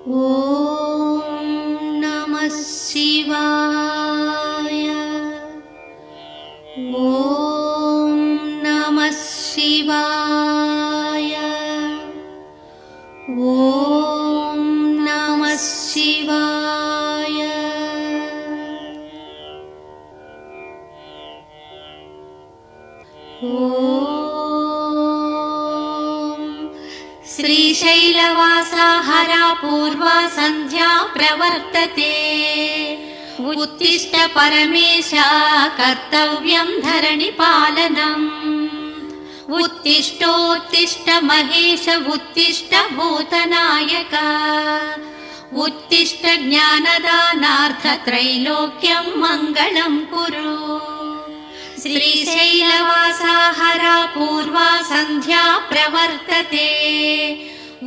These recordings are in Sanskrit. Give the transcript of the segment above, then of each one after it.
ॐ नमः शिवाय। ॐ नमः शिवाय। ॐ नमः शिवाय। श्रीशैलवासा हरा पूर्वा सन्ध्या प्रवर्तते। उत्तिष्ठ परमेश कर्तव्यं धरणिपालनम्। उत्तिष्ठोत्तिष्ठ महेश उत्तिष्ठ भूतनायक। उत्तिष्ठ ज्ञानदानार्थ त्रैलोक्यं मङ्गलं कुरु। श्रीशैलवासा हरा पूर्वा सन्ध्या प्रवर्तते।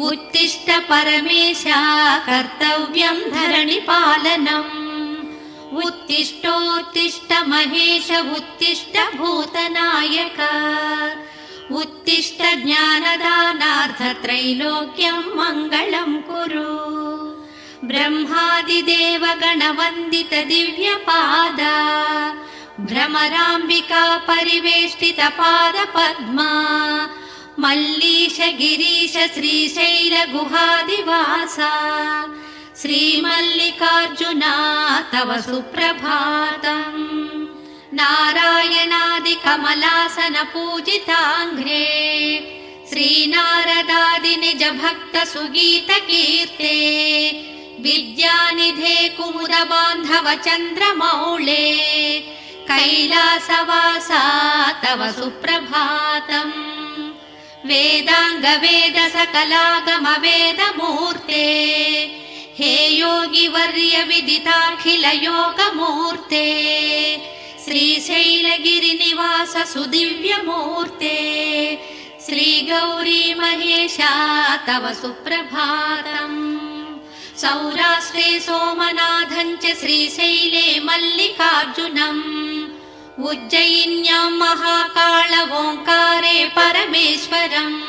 उत्तिष्ठ परमेश कर्तव्यं धरणिपालनम्। उत्तिष्ठोत्तिष्ठ महेश उत्तिष्ठ भूतनायक। उत्तिष्ठ ज्ञानदानार्थ त्रैलोक्यं मङ्गलं कुरु। ब्रह्मादिदेव गणवन्दित दिव्यपाद। भ्रमराम्बिका परिवेष्टित पाद पद्मा। मल्लीश गिरीश श्रीशैल गुहादिवासा। श्रीमल्लिकार्जुना तव सुप्रभातम्। नारायणादि कमलासन पूजिताङ्घ्रे। श्रीनारदादि निज भक्त सुगीत कीर्ते। विद्यानिधे कुमुद बान्धव चन्द्रमौळे। कैलासवासा तव सुप्रभातम्। वेदांग वेद सकलागम वेदमूर्ते। हे योगी वर्य विदिताखिल योगमूर्ते। श्रीशैलगिरिनिवास सुदिव्यमूर्ते। श्रीगौरी महेशा तव सुप्रभातम्। सौराष्ट्रे सोमनाथं च श्रीशैले मल्लिकार्जुनम्। उज्जयिन्यां महाकाल ओङ्कारे परमेश्वरम्।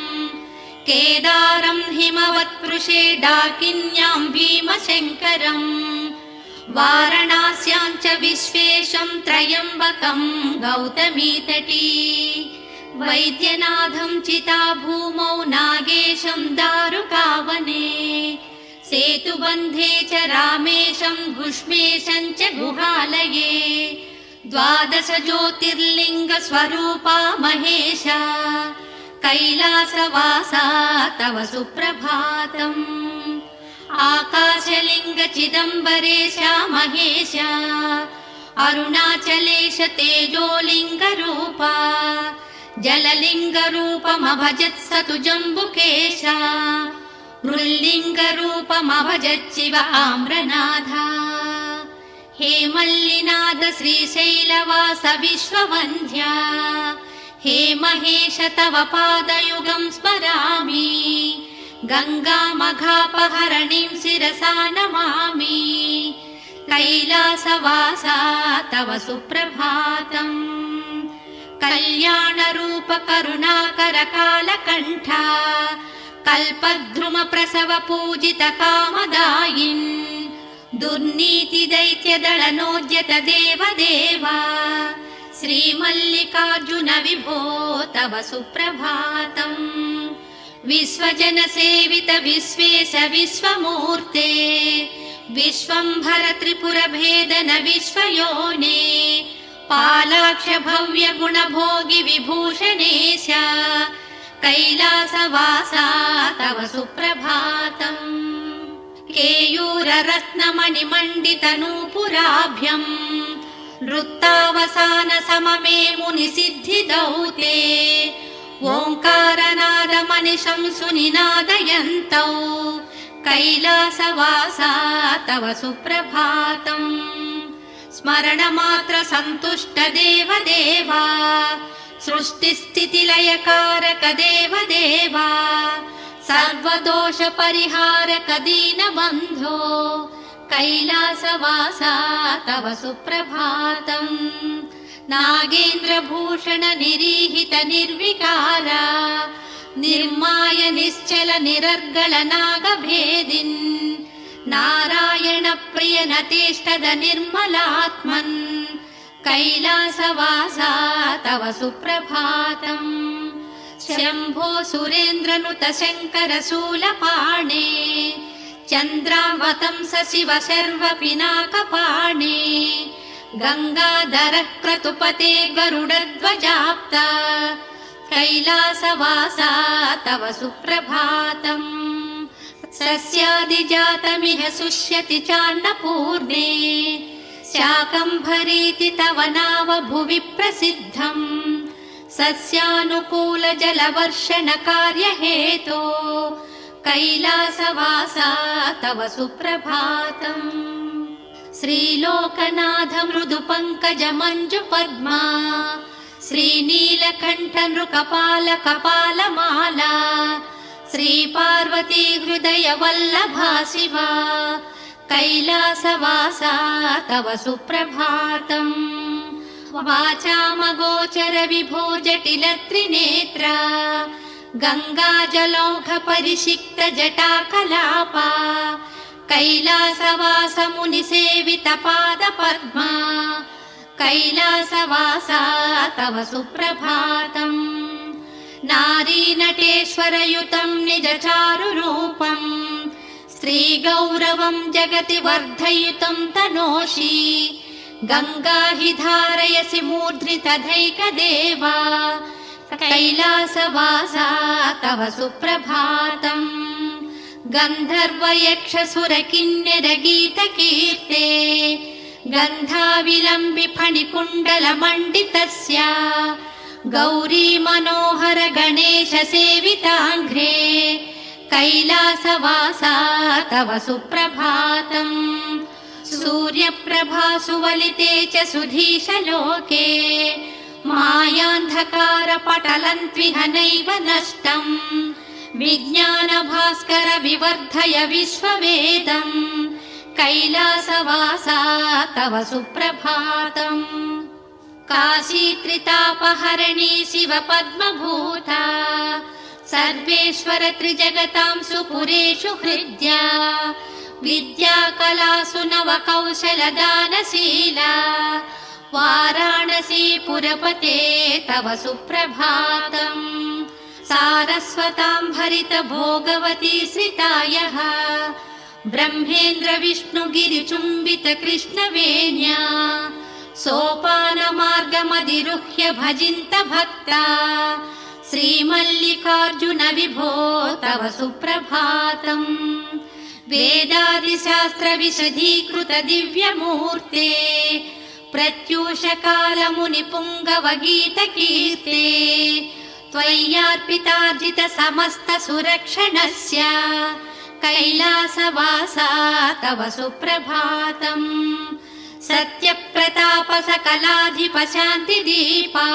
केदारं हिमवत्पृशे डाकिन्यां भीमशङ्करम्। वाराणस्यां च विश्वेशं त्र्यम्बकं गौतमीतटी। वैद्यनाथं चिताभूमौ नागेशं दारुकावने। सेतुबन्धे च रामेशं घुष्मेशं च गुहालये। द्वादश ज्योतिर्लिङ्ग स्वरूपा महेशा। कैलासवासा तव सुप्रभातम्। आकाशलिङ्ग चिदम्बरेशा महेशा। अरुणाचलेश तेजोलिङ्ग रूपा। जललिङ्ग रूपमभजत्स तु जम्बुकेशा। मृल्लिङ्ग रूपमभजच्चिव आम्रनाथा। हे मल्लिनाथ श्रीशैलवास विश्ववन्द्या। हे महेश तव पादयुगं स्मरामि। गङ्गामघापहरणीं शिरसा नमामि। कैलासवासा तव सुप्रभातम्। कल्याणरूप करुणाकर कालकण्ठा। कल्पद्रुम प्रसव पूजित कामदायिन्। दुर्नीति दैत्य दलनोद्यत देवदेवा। श्रीमल्लिकार्जुन विभो तव सुप्रभातम्। विश्वजन सेवित विश्वेश विश्वमूर्ते। विश्वम्भर त्रिपुर भेदन विश्वयोने। पालाक्ष भव्य गुणभोगि विभूषणेश। कैलासवासा तव सुप्रभातम्। केयूर रत्नमणिमण्डित नूपुराभ्यम्। नृत्तावसान सममे मुनिसिद्धिदौते। ओङ्कारनाद मनिषं सुनिनादयन्तौ। कैलासवासा तव सुप्रभातम्। स्मरणमात्र सन्तुष्ट देवदेवा। सृष्टिस्थितिलयकारक देवदेवा। सर्वदोष परिहारक दीनबन्धो। कैलासवासा तव सुप्रभातम्। नागेन्द्रभूषण निरीहित निर्विकार। निर्माय निश्चल निरर्गल नागभेदिन् नारायणप्रियनतेष्टद निर्मलात्मन् कैलासवासा तव सुप्रभातम् शम्भो सुरेन्द्रनुत शङ्कर शूलपाणे चन्द्रावतंस शिव शर्वपिनाकपाणे गङ्गाधरः क्रतुपते गरुडध्वजाप्ता कैलासवासा तव सुप्रभातम् सस्यादिजातमिह शुष्यति चान्नपूर्णे शाकम्भरीति तव नाम भुवि प्रसिद्धम् सस्यानुकूलजलवर्षणकार्यहेतो कैलासवासा तव सुप्रभातम् श्रीलोकनाथ मृदुपङ्कजमञ्जुपद्मा श्रीनीलकण्ठनृकपाल कपालमाला श्रीपार्वती हृदयवल्लभा शिवा कैलासवासा तव सुप्रभातम् वाचामगोचर विभो जटिलत्रिनेत्रा गङ्गाजलौघ परिषिक्त जटाकलापा कैलासवास मुनिसेवित पादपद्मा कैलासवासा तव सुप्रभातम् नारीनटेश्वरयुतं निजचारुरूपम् स्त्रीगौरवं जगति वर्धयुतं तनोषि गङ्गा हि धारयसि मूर्ध्नि तथैकदेवा कैलासवासा तव सुप्रभातम् गन्धर्वयक्षसुरकिन्नरगीतकीर्ते गन्धाविलम्बि फणिकुण्डलमण्डितस्य गौरी मनोहर गणेश सेविताङ्घ्रे कैलासवासा तव सुप्रभातम् सूर्यप्रभा सुवलिते च सुधीशलोके मायान्धकारपटलन्त्विह नैव नष्टम् विज्ञानभास्कर विवर्धय विश्ववेदम् कैलासवासा तव सुप्रभातम् काशीत्रितापहरणी शिव पद्मभूता सर्वेश्वर त्रिजगतां सुपुरेषु हृद्या विद्याकलासु नवकौशलदानशीला वाराणसी पुरपते तव सुप्रभातम् सारस्वतां भरित भोगवती श्रितायः ब्रह्मेन्द्र विष्णुगिरिचुम्बित कृष्णवेण्या सोपानमार्गमधिरुह्य भजिन्त भक्ता श्रीमल्लिकार्जुन विभो तव सुप्रभातम् वेदादिशास्त्र विशदीकृत दिव्यमूर्ते प्रत्यूषकाल मुनिपुङ्गव गीतकीर्ते त्वय्यार्पितार्जित समस्त सुरक्षणस्य कैलासवासा तव सुप्रभातम् सत्यप्रताप सकलाधिप शान्तिदीपा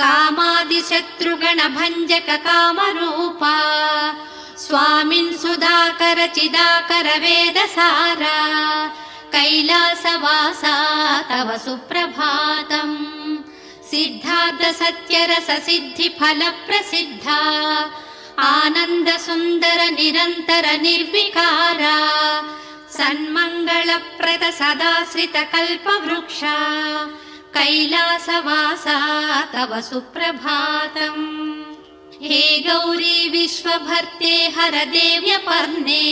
कामादिशत्रुगण भञ्जक कामरूपा स्वामिन् सुधाकर चिदाकर वेदसारा कैलासवासा तव सुप्रभातम् सिद्धार्थ सत्यरस सिद्धि फल प्रसिद्धा आनन्द सुन्दर निरन्तर निर्विकारा सन्मङ्गलप्रद सदाश्रित कल्पवृक्षा कैलासवासा तव सुप्रभातम् हे गौरी विश्वभर्ते हरदेव्यपर्णे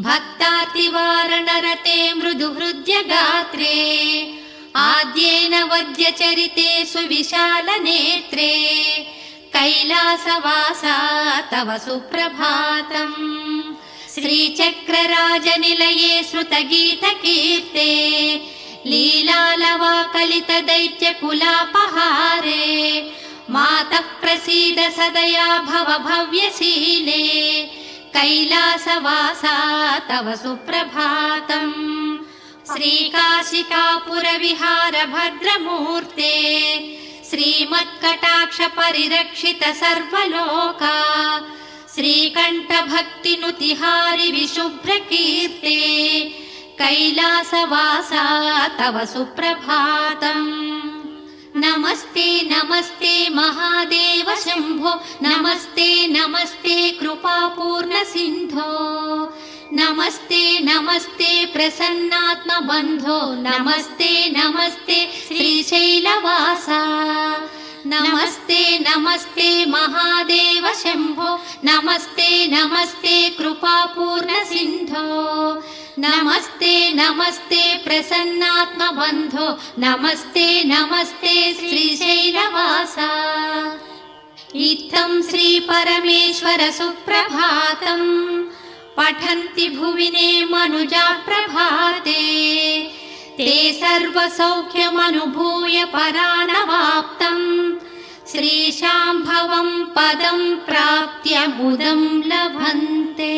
भक्तार्तिवारणरते मृदुहृद्य गात्रे आद्येन वद्यचरिते सुविशालनेत्रे कैलासवासा तव सुप्रभातम् श्रीचक्रराजनिलये श्रुतगीतकीर्ते लीलालवाकलित दैत्यकुलापहारे मातः प्रसीद सदया भव भव्यशीले कैलासवासा तव सुप्रभातम् श्रीकाशिकापुरविहार भद्रमूर्ते श्रीमत्कटाक्ष परिरक्षित सर्वलोका श्रीकण्ठभक्तिनुतिहारि विशुभ्रकीर्ते कैलासवासा तव सुप्रभातम् नमस्ते नमस्ते महादेव शम्भो नमस्ते नमस्ते कृपापूर्ण सिन्धो नमस्ते नमस्ते प्रसन्नात्मबन्धो नमस्ते नमस्ते श्रीशैलवासा नमस्ते नमस्ते महादेव शम्भो नमस्ते नमस्ते कृपापूर्णसिन्धो नमस्ते नमस्ते प्रसन्नात्मबन्धो नमस्ते नमस्ते श्रीशैलवासा इत्थं श्रीपरमेश्वर सुप्रभातम् पठन्ति भुविने मनुजा प्रभाते ते सर्वसौख्यमनुभूय परानवाप्तम् श्रीशाम्भवं पदं प्राप्य मुदं लभन्ते।